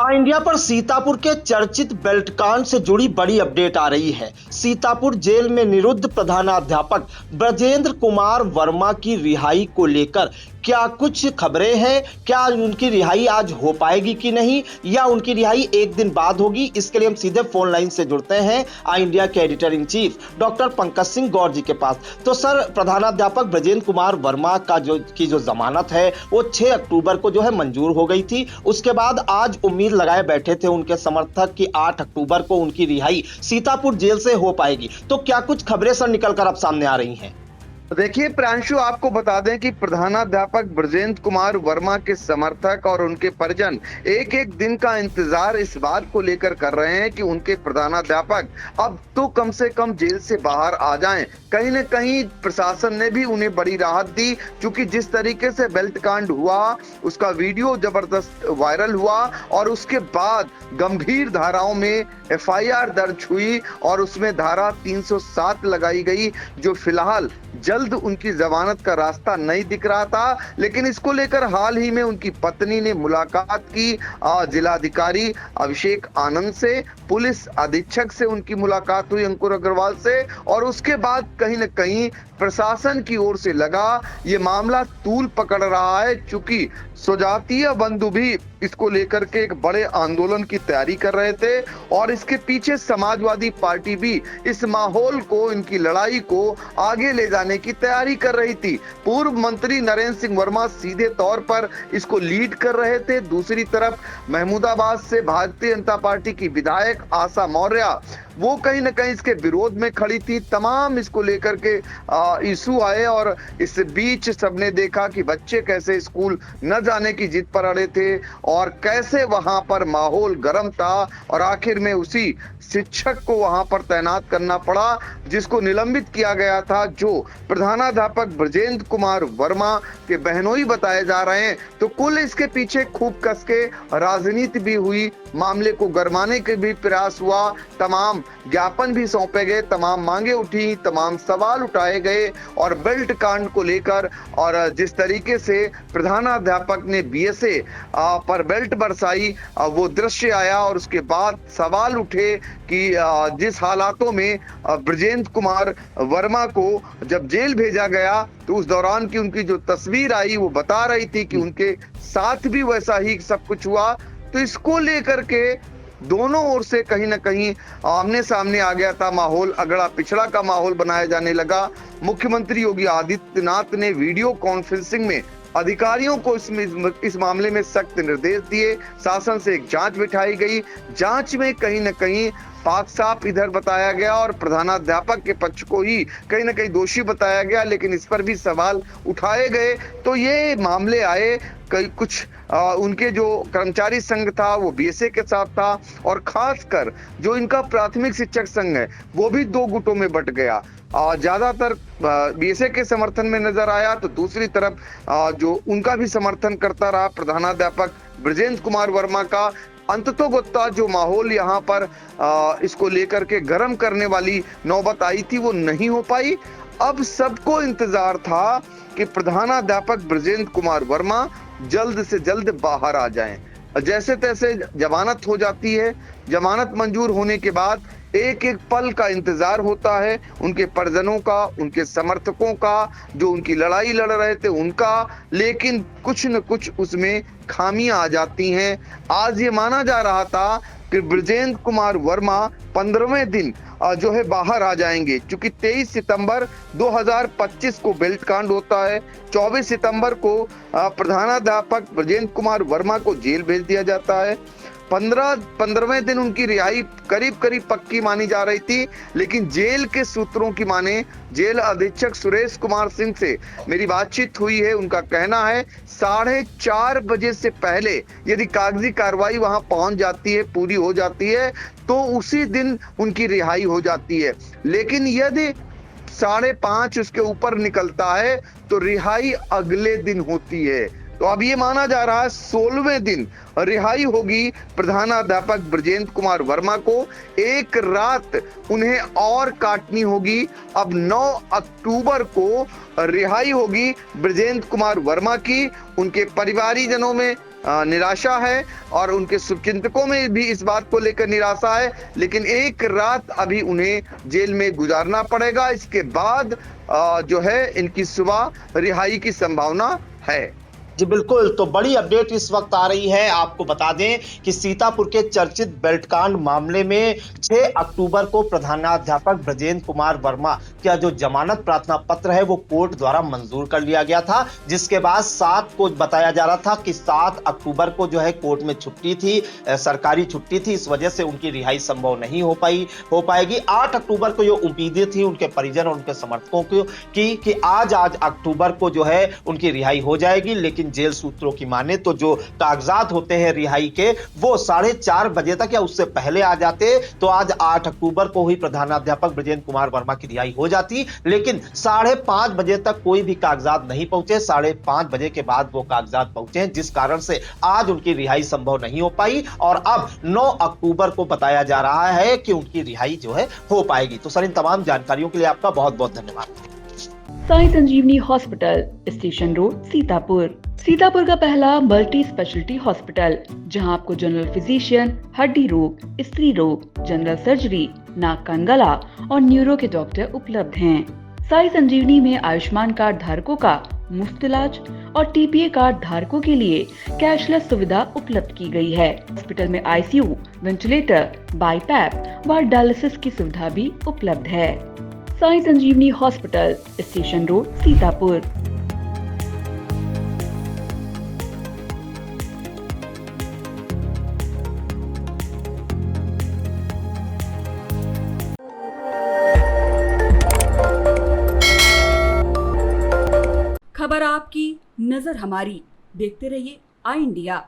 India पर सीतापुर के चर्चित बेल्ट कांड से जुड़ी बड़ी अपडेट आ रही है। सीतापुर जेल में निरुद्ध प्रधानाध्यापक ब्रजेंद्र कुमार वर्मा की रिहाई को लेकर क्या कुछ खबरें हैं? क्या उनकी रिहाई आज हो पाएगी कि नहीं, या उनकी रिहाई एक दिन बाद होगी? इसके लिए हम सीधे फोन लाइन से जुड़ते हैं आई इंडिया के editor in chief doctor Pankaj Singh Gaur ji के पास। तो सर, प्रधानाध्यापक ब्रजेंद्र कुमार वर्मा का जो जमानत है वो 6 अक्टूबर को जो है मंजूर हो गई थी। उसके बाद आज उम्मीद लगाए बैठे थे उनके समर्थक कि 8 अक्टूबर को उनकी रिहाई सीतापुर जेल से हो पाएगी। तो क्या कुछ खबरें सर निकलकर अब सामने आ रही हैं? देखिए प्रांशु, आपको बता दें कि प्रधानाध्यापक ब्रजेंद्र कुमार वर्मा के समर्थक और उनके परिजन एक एक दिन का इंतजार इस बात को लेकर कर रहे हैं कि उनके प्रधानाध्यापक अब तो कम से कम जेल से बाहर आ जाएं। कहीं न कहीं प्रशासन ने भी उन्हें बड़ी राहत दी, क्योंकि जिस तरीके से बेल्ट कांड हुआ उसका वीडियो जबरदस्त वायरल हुआ और उसके बाद गंभीर धाराओं में FIR दर्ज हुई और उसमें धारा 307 लगाई गई, जो फिलहाल जल्द उनकी जमानत का रास्ता नहीं दिख रहा था। लेकिन इसको लेकर हाल ही में उनकी पत्नी ने मुलाकात की जिलाधिकारी अभिषेक आनंद से, पुलिस अधीक्षक से उनकी मुलाकात हुई अंकुर अग्रवाल से, और उसके बाद कहीं न कहीं प्रशासन की ओर से लगा ये मामला तूल पकड़ रहा है, चूंकि स्वजातीय बंधु भी इसको लेकर के एक बड़े आंदोलन की तैयारी कर रहे थे और इसके पीछे समाजवादी पार्टी भी इस माहौल को, इनकी लड़ाई को आगे ले जाने की तैयारी कर रही थी। पूर्व मंत्री नरेंद्र सिंह वर्मा सीधे तौर पर इसको लीड कर रहे थे। दूसरी तरफ महमूदाबाद से भारतीय जनता पार्टी की विधायक आशा मौर्य, वो कहीं न कहीं इसके विरोध में खड़ी थी। तमाम इसको लेकर के इशू आए और इस बीच सबने देखा कि बच्चे कैसे स्कूल न जाने की जिद पर अड़े थे और कैसे वहां पर माहौल गर्म था और आखिर में उसी शिक्षक को वहां पर तैनात करना पड़ा जिसको निलंबित किया गया था, जो प्रधानाध्यापक ब्रजेंद्र कुमार वर्मा के बहनोई बताए जा रहे हैं। तो कुल इसके पीछे खूब कस के राजनीति भी हुई, मामले को गरमाने के भी प्रयास हुआ, तमाम ज्ञापन भी सौंपे गए, तमाम मांगे उठी, तमाम सवाल उठाए गए और बेल्ट कांड को लेकर और जिस तरीके से प्रधानाध्यापक ने BSA पर बेल्ट बरसाई वो दृश्य आया और उसके बाद सवाल उठे कि जिस हालातों में ब्रजेंद्र कुमार वर्मा को जब जेल भेजा गया तो उस दौरान की उनकी जो तस्वीर आई वो बता रही थी कि उनके साथ भी वैसा ही सब कुछ हुआ। तो इसको लेकर के दोनों ओर से कहीं ना कहीं आमने सामने आ गया था माहौल, अगड़ा पिछड़ा का माहौल बनाया जाने लगा। मुख्यमंत्री योगी आदित्यनाथ ने वीडियो कॉन्फ्रेंसिंग में अधिकारियों को इस मामले में सख्त निर्देश दिए। शासन से एक जांच बिठाई गई। जांच में कहीं न कहीं पाक साफ इधर बताया गया और प्रधानाध्यापक के पक्ष को ही कहीं न कहीं दोषी बताया गया, लेकिन इस पर भी सवाल उठाए गए। तो ये मामले आए, कई कुछ उनके जो कर्मचारी संघ था वो BSA के साथ था और खासकर जो इनका प्राथमिक शिक्षक संघ है वो भी 2 गुटों में बंट गया। ज्यादातर BSA के समर्थन में नजर आया, तो दूसरी तरफ जो उनका भी समर्थन करता रहा प्रधानाध्यापक ब्रजेंद्र कुमार वर्मा का। अंततोगत्ता जो माहौल यहाँ पर इसको लेकर के गर्म करने वाली नौबत आई थी वो नहीं हो पाई। अब सबको इंतजार था कि प्रधानाध्यापक ब्रजेंद्र कुमार वर्मा जल्द से जल्द बाहर आ जाएं। जैसे तैसे जमानत हो जाती है। जमानत मंजूर होने के बाद एक एक पल का इंतजार होता है, उनके परिजनों का, उनके समर्थकों का, जो उनकी लड़ाई लड़ रहे थे उनका, लेकिन कुछ न कुछ उसमें खामियां आ जाती हैं। आज ये माना जा रहा था कि ब्रजेंद्र कुमार वर्मा 15वें दिन जो है बाहर आ जाएंगे, क्योंकि 23 सितंबर 2025 को बेल्ट कांड होता है। 24 सितंबर को प्रधानाध्यापक ब्रजेंद्र कुमार वर्मा को जेल भेज दिया जाता है। 15वें दिन उनकी रिहाई करीब करीब पक्की मानी जा रही थी, लेकिन जेल के सूत्रों की माने, जेल अधीक्षक सुरेश कुमार सिंह से मेरी बातचीत हुई है। उनका कहना है 4:30 बजे से पहले यदि कागजी कार्रवाई वहां पहुंच जाती है, पूरी हो जाती है, तो उसी दिन उनकी रिहाई हो जाती है। लेकिन यदि 5:30 उसके ऊपर निकलता है तो रिहाई अगले दिन होती है। तो अब ये माना जा रहा है 16वें दिन रिहाई होगी प्रधानाध्यापक ब्रजेंद्र कुमार वर्मा को। एक रात उन्हें और काटनी होगी। अब 9 अक्टूबर को रिहाई होगी ब्रजेंद्र कुमार वर्मा की। उनके परिवारीजनों में निराशा है और उनके शुभचिंतकों में भी इस बात को लेकर निराशा है। लेकिन एक रात अभी उन्हें जेल में गुजारना पड़ेगा, इसके बाद जो है इनकी सुबह रिहाई की संभावना है। जी बिल्कुल, तो बड़ी अपडेट इस वक्त आ रही है। आपको बता दें कि सीतापुर के चर्चित बेल्ट कांड मामले में 6 अक्टूबर को प्रधानाध्यापक ब्रजेंद्र कुमार वर्मा का जो जमानत प्रार्थना पत्र है वो कोर्ट द्वारा मंजूर कर लिया गया था, जिसके बाद 7 को बताया जा रहा था कि 7 अक्टूबर को जो है कोर्ट में छुट्टी थी, सरकारी छुट्टी थी, इस वजह से उनकी रिहाई संभव नहीं हो पाएगी। 8 अक्टूबर को ये उम्मीदें थी उनके परिजन और उनके समर्थकों की आज अक्टूबर को जो है उनकी रिहाई हो जाएगी, लेकिन जेल सूत्रों की माने तो जो कागजात होते हैं रिहाई के वो 4:30 बजे तक या उससे पहले आ जाते तो आज 8 अक्टूबर को ही प्रधानाध्यापक ब्रजेंद्र कुमार वर्मा की रिहाई हो जाती, लेकिन 5:30 बजे तक कोई भी कागजात नहीं पहुंचे। 5:30 बजे के बाद वो कागजात पहुंचे, जिस कारण से आज उनकी रिहाई संभव नहीं हो पाई और अब 9 अक्टूबर को बताया जा रहा है कि उनकी रिहाई जो है हो पाएगी। तो सर, इन तमाम जानकारियों के लिए आपका बहुत बहुत धन्यवाद। साई संजीवनी हॉस्पिटल, स्टेशन रोड, सीतापुर का पहला मल्टी स्पेशलिटी हॉस्पिटल, जहां आपको जनरल फिजिशियन, हड्डी रोग, स्त्री रोग, जनरल सर्जरी, नाक कान गला और न्यूरो के डॉक्टर उपलब्ध हैं। साई संजीवनी में आयुष्मान कार्ड धारकों का मुफ्त इलाज और टीपीए कार्ड धारकों के लिए कैशलेस सुविधा उपलब्ध की गई है। हॉस्पिटल में आईसीयू, वेंटिलेटर, बाईपैप व डायलिसिस की सुविधा भी उपलब्ध है। साई संजीवनी हॉस्पिटल, स्टेशन रोड, सीतापुर। खबर आपकी, नजर हमारी। देखते रहिए आई इंडिया।